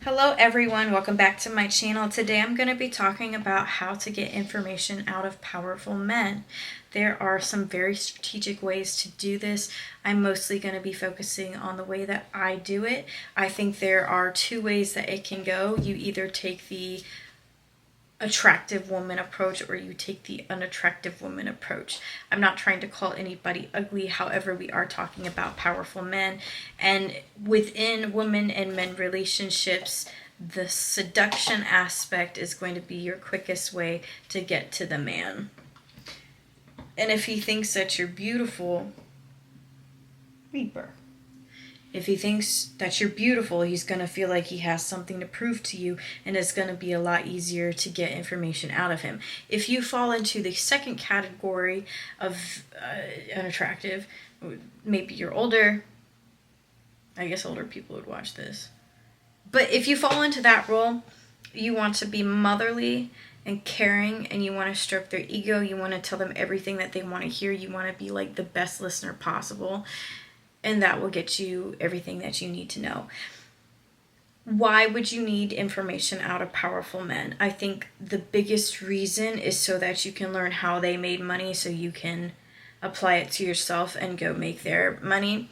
Hello everyone, welcome back to my channel. Today I'm going to be talking about how to get information out of powerful men. There are some very strategic ways to do this. I'm mostly going to be focusing on the way that I do it. I think there are two ways that it can go. You either take the attractive woman approach or you take the unattractive woman approach. I'm not trying to call anybody ugly, however, we are talking about powerful men. And within women and men relationships, the seduction aspect is going to be your quickest way to get to the man. And if he thinks that you're beautiful, Reaper. If he thinks that you're beautiful, he's going to feel like he has something to prove to you, and it's going to be a lot easier to get information out of him. If you fall into the second category of unattractive, maybe you're older. I guess older people would watch this. But if you fall into that role, you want to be motherly and caring, and you want to stroke their ego. You want to tell them everything that they want to hear. You want to be like the best listener possible. And that will get you everything that you need to know. Why would you need information out of powerful men? I think the biggest reason is so that you can learn how they made money, so you can apply it to yourself and go make their money.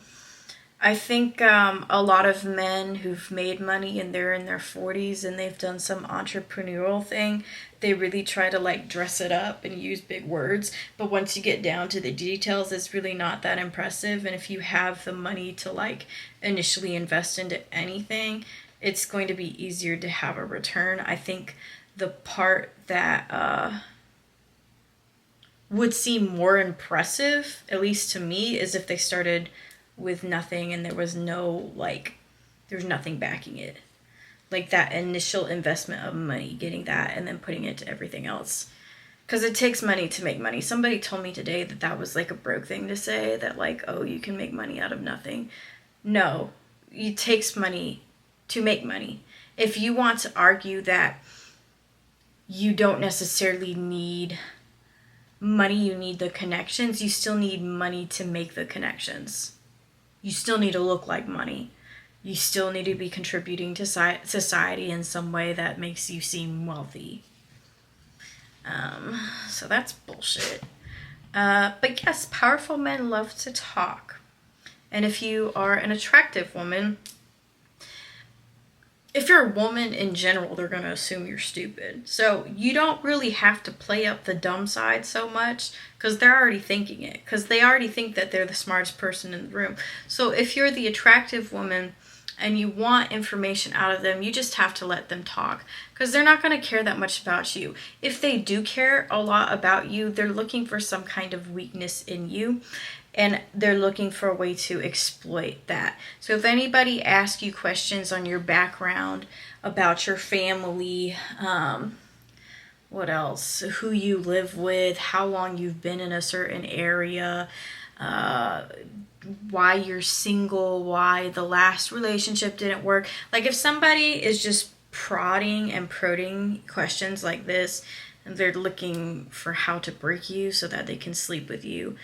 I think a lot of men who've made money and they're in their 40s and they've done some entrepreneurial thing, they really try to like dress it up and use big words. But once you get down to the details, it's really not that impressive. And if you have the money to like initially invest into anything, it's going to be easier to have a return. I think the part that would seem more impressive, at least to me, is if they started with nothing and there was nothing backing it. Like that initial investment of money, getting that and then putting it to everything else. Because it takes money to make money. Somebody told me today that that was like a broke thing to say, that like, oh, you can make money out of nothing. No, it takes money to make money. If you want to argue that you don't necessarily need money, you need the connections, you still need money to make the connections. You still need to look like money. You still need to be contributing to society in some way that makes you seem wealthy. So that's bullshit. But yes, powerful men love to talk. And if you are an attractive woman, if you're a woman in general, they're going to assume you're stupid. So you don't really have to play up the dumb side so much, because they're already thinking it. Because they already think that they're the smartest person in the room. So if you're the attractive woman and you want information out of them, you just have to let them talk. Because they're not going to care that much about you. If they do care a lot about you, they're looking for some kind of weakness in you. And they're looking for a way to exploit that. So if anybody asks you questions on your background, about your family, what else? Who you live with, how long you've been in a certain area, why you're single, why the last relationship didn't work. Like if somebody is just prodding and prodding questions like this, and they're looking for how to break you so that they can sleep with you.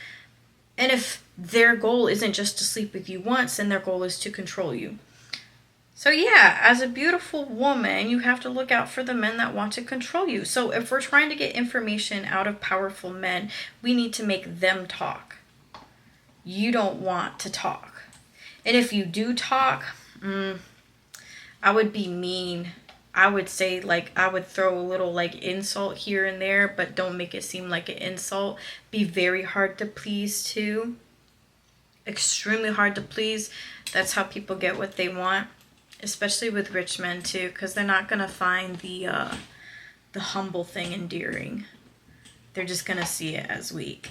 And if their goal isn't just to sleep with you once, then their goal is to control you. So yeah, as a beautiful woman, you have to look out for the men that want to control you. So if we're trying to get information out of powerful men, we need to make them talk. You don't want to talk. And if you do talk, I would be mean. I would say, like, I would throw a little, like, insult here and there, but don't make it seem like an insult. Be very hard to please, too. Extremely hard to please. That's how people get what they want. Especially with rich men, too, because they're not going to find the humble thing endearing. They're just going to see it as weak.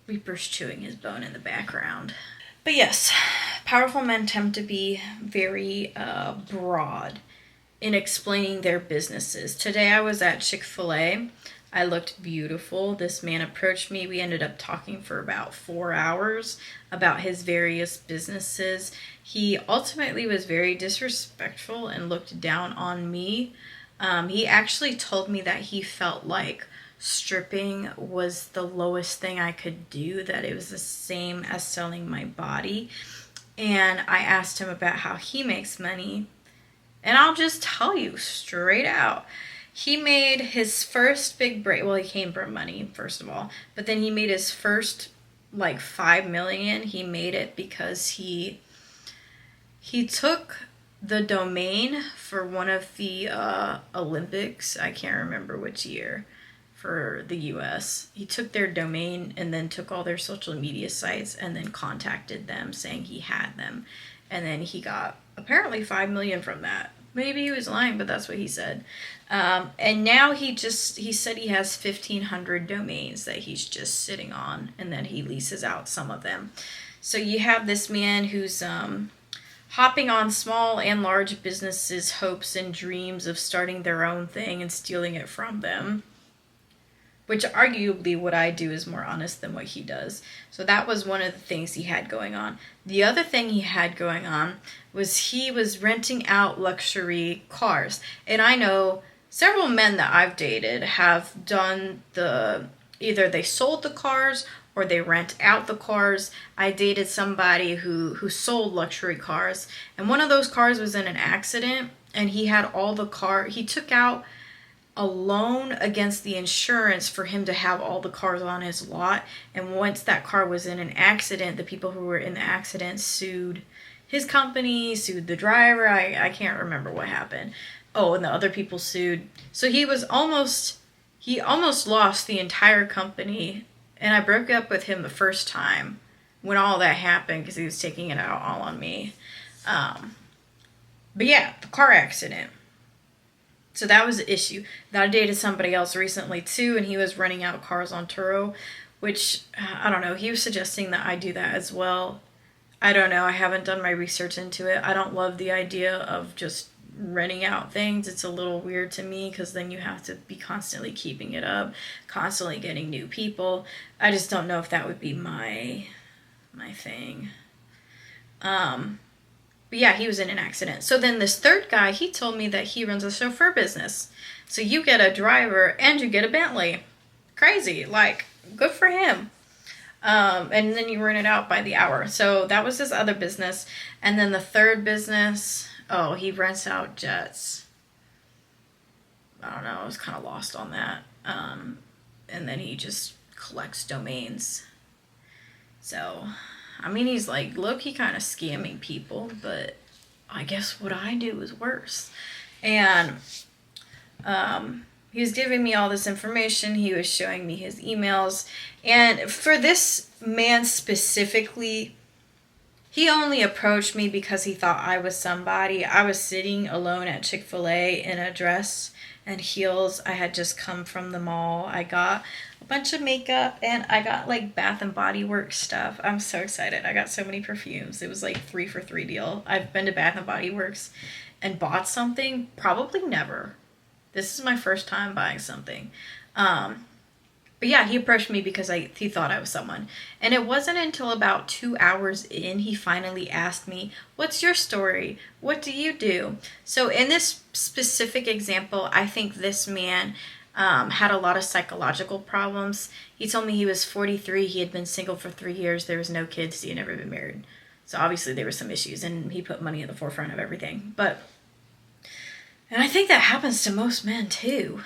Reaper's chewing his bone in the background. But yes, powerful men tend to be very broad in explaining their businesses. Today I was at Chick-fil-A. I looked beautiful. This man approached me. We ended up talking for about 4 hours about his various businesses. He ultimately was very disrespectful and looked down on me. He actually told me that he felt like stripping was the lowest thing I could do, that it was the same as selling my body. And I asked him about how he makes money. And I'll just tell you straight out. He made his first big break. Well, he came from money, first of all. But then he made his first, like, 5 million. He made it because he took the domain for one of the Olympics. I can't remember which year, for the US. He took their domain and then took all their social media sites and then contacted them saying he had them. And then he got apparently 5 million from that. Maybe he was lying, but that's what he said. And now he said he has 1,500 domains that he's just sitting on, and then he leases out some of them. So you have this man who's hopping on small and large businesses' hopes and dreams of starting their own thing and stealing it from them. Which arguably what I do is more honest than what he does. So that was one of the things he had going on. The other thing he had going on was he was renting out luxury cars. And I know several men that I've dated have done either they sold the cars or they rent out the cars. I dated somebody who sold luxury cars. And one of those cars was in an accident. And he had he took out a loan against the insurance for him to have all the cars on his lot. And once that car was in an accident, the people who were in the accident sued his company, sued the driver. I can't remember what happened. Oh, and the other people sued. So he almost lost the entire company. And I broke up with him the first time when all that happened because he was taking it out all on me. But yeah, the car accident. So that was the issue. I dated somebody else recently too, and he was renting out cars on Turo, which, I don't know, he was suggesting that I do that as well. I don't know, I haven't done my research into it. I don't love the idea of just renting out things. It's a little weird to me because then you have to be constantly keeping it up, constantly getting new people. I just don't know if that would be my thing. But yeah, he was in an accident. So then this third guy, he told me that he runs a chauffeur business. So you get a driver and you get a Bentley. Crazy. Like, good for him. And then you rent it out by the hour. So that was his other business. And then the third business, he rents out jets. I don't know. I was kind of lost on that. And then he just collects domains. So, I mean, he's like low-key kind of scamming people, but I guess what I do is worse. And he was giving me all this information. He was showing me his emails. And for this man specifically, he only approached me because he thought I was somebody. I was sitting alone at Chick-fil-A in a dress and heels. I had just come from the mall. I got a bunch of makeup and I got like Bath and Body Works stuff. I'm so excited. I got so many perfumes. It was like 3 for 3 deal. I've been to Bath and Body Works and bought something. Probably never. This is my first time buying something. But yeah, he approached me because he thought I was someone. And it wasn't until about 2 hours in, he finally asked me, what's your story? What do you do? So in this specific example, I think this man had a lot of psychological problems. He told me he was 43. He had been single for 3 years. There was no kids. He had never been married. So obviously there were some issues, and he put money at the forefront of everything. And I think that happens to most men too.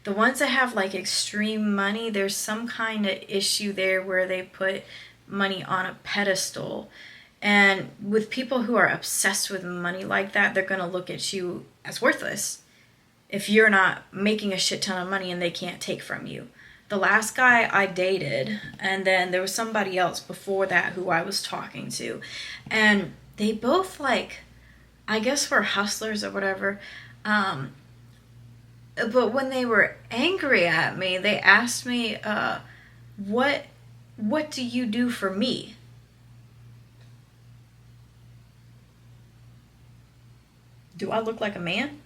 The ones that have like extreme money, there's some kind of issue there where they put money on a pedestal. And with people who are obsessed with money like that, they're going to look at you as worthless if you're not making a shit ton of money and they can't take from you. The last guy I dated, and then there was somebody else before that who I was talking to, and they both like, I guess were hustlers or whatever. But when they were angry at me, they asked me, what do you do for me? Do I look like a man?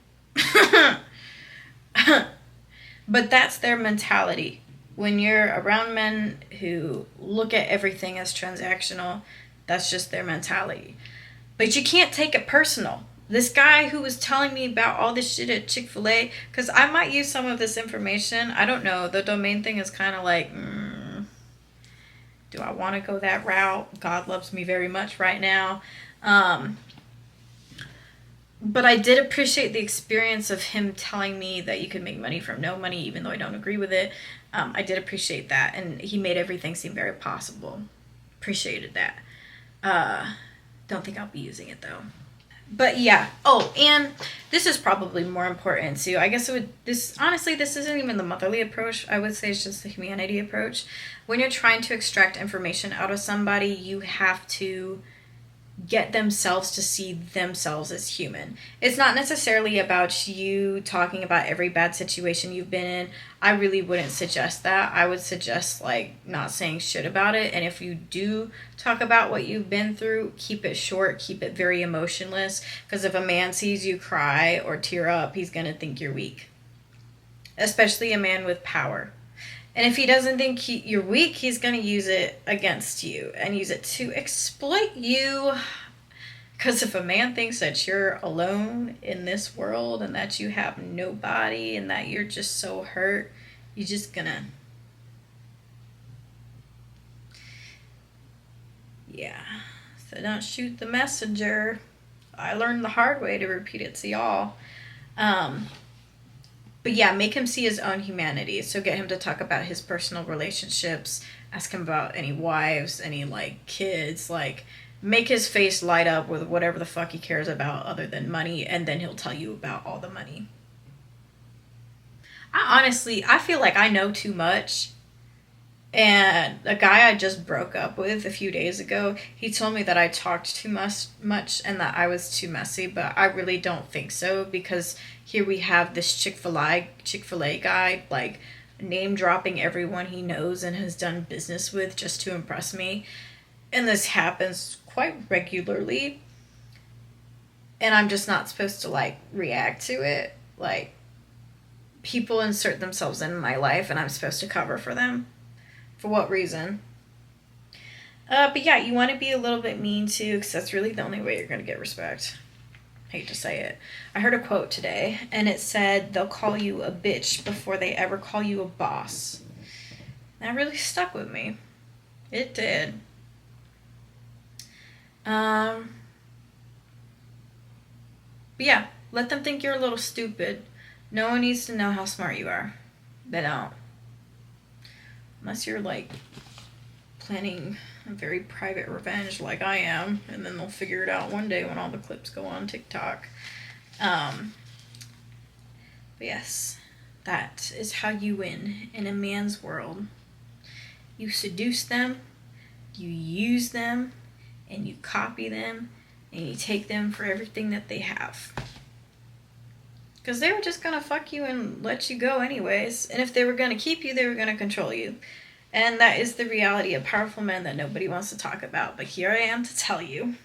But that's their mentality. When you're around men who look at everything as transactional, that's just their mentality. But you can't take it personal. This guy who was telling me about all this shit at Chick-fil-A, because I might use some of this information. I don't know. The domain thing is kind of like, Do I want to go that route? God loves me very much right now. But I did appreciate the experience of him telling me that you could make money from no money, even though I don't agree with it. I did appreciate that, and he made everything seem very possible. Appreciated that. Don't think I'll be using it though. But yeah. Oh, and this is probably more important too. I guess it would. This honestly, this isn't even the motherly approach. I would say it's just the humanity approach. When you're trying to extract information out of somebody, you have to get themselves to see themselves as human. It's not necessarily about you talking about every bad situation you've been in. I really wouldn't suggest that. I would suggest like not saying shit about it. And if you do talk about what you've been through, keep it short, keep it very emotionless. Because if a man sees you cry or tear up, he's going to think you're weak. Especially a man with power. And if he doesn't think you're weak, he's going to use it against you and use it to exploit you. Because if a man thinks that you're alone in this world and that you have nobody and that you're just so hurt, you're just going to... Yeah. So don't shoot the messenger. I learned the hard way to repeat it to y'all. But yeah, make him see his own humanity. So get him to talk about his personal relationships. Ask him about any wives, any like kids. Like make his face light up with whatever the fuck he cares about other than money. And then he'll tell you about all the money. I feel like I know too much. And a guy I just broke up with a few days ago, he told me that I talked too much and that I was too messy, but I really don't think so, because here we have this Chick-fil-A guy, like, name dropping everyone he knows and has done business with just to impress me. And this happens quite regularly. And I'm just not supposed to, like, react to it. Like, people insert themselves in my life and I'm supposed to cover for them. For what reason? But yeah, you want to be a little bit mean too, because that's really the only way you're going to get respect. I hate to say it. I heard a quote today, and it said, they'll call you a bitch before they ever call you a boss. That really stuck with me. It did. But yeah, let them think you're a little stupid. No one needs to know how smart you are. They don't. Unless you're, like, planning a very private revenge like I am. And then they'll figure it out one day when all the clips go on TikTok. But yes, that is how you win in a man's world. You seduce them, you use them, and you copy them, and you take them for everything that they have. Because they were just going to fuck you and let you go anyways. And if they were going to keep you, they were going to control you. And that is the reality of powerful men that nobody wants to talk about. But here I am to tell you.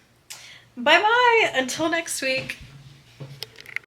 Bye-bye. Until next week.